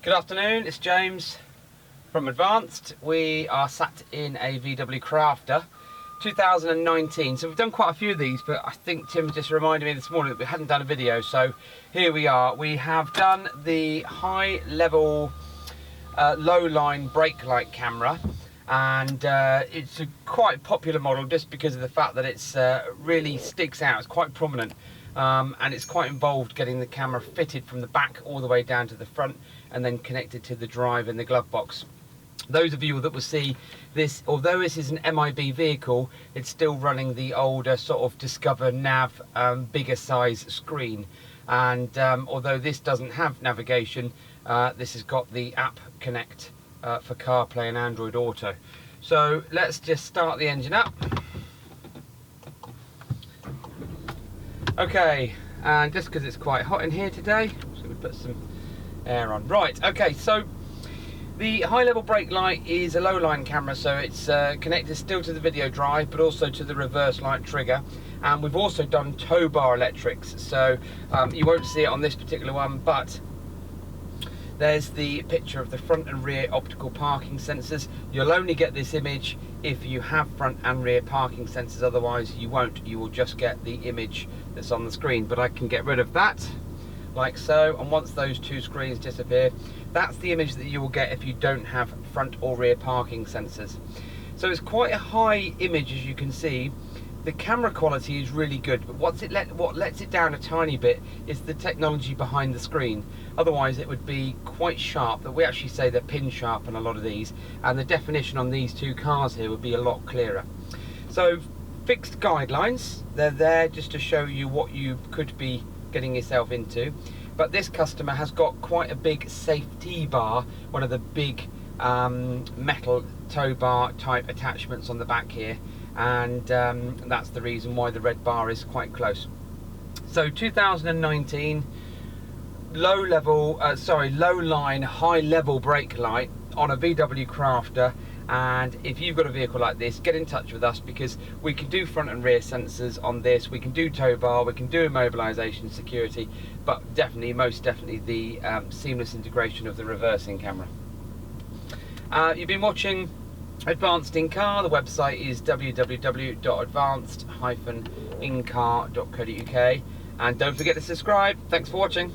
Good afternoon, it's James from Advanced. We are sat in a VW Crafter 2019. So we've done quite a few of these, but I think Tim just reminded me this morning that we hadn't done a video. So here we are. We have done the high level Lowline brake light camera, and it's a quite popular model just because of the fact that it's really sticks out. It's quite prominent. And it's quite involved getting the camera fitted from the back all the way down to the front and then connected to the drive in the glove box. Those of you that will see this, although this is an MIB vehicle, it's still running the older sort of Discover Nav bigger size screen. And although this doesn't have navigation, this has got the app connect for CarPlay and Android Auto. So let's just start the engine up. Okay, and just because it's quite hot in here today, so we put some air on. Right, okay, so the high level brake light is a Lowline camera, so it's connected still to the video drive, but also to the reverse light trigger. And we've also done tow bar electrics, so you won't see it on this particular one, but there's the picture of the front and rear optical parking sensors. You'll only get this image if you have front and rear parking sensors, otherwise you won't. You will just get the image that's on the screen. But I can get rid of that, like so, and once those two screens disappear, that's the image that you will get if you don't have front or rear parking sensors. So it's quite a high image, as you can see. The camera quality is really good, but what lets it down a tiny bit is the technology behind the screen. Otherwise it would be quite sharp. But we actually say they're pin sharp on a lot of these, and the definition on these two cars here would be a lot clearer. So fixed guidelines, they're there just to show you what you could be getting yourself into. But this customer has got quite a big safety bar, one of the big metal tow bar type attachments on the back here, and that's the reason why the red bar is quite close. So 2019 Lowline high level brake light on a VW Crafter. And if you've got a vehicle like this, get in touch with us, because we can do front and rear sensors on this, we can do tow bar, we can do immobilization security, but definitely, most definitely, the seamless integration of the reversing camera. You've been watching Advanced in Car. The website is www.advanced-incar.co.uk, and don't forget to subscribe. Thanks for watching.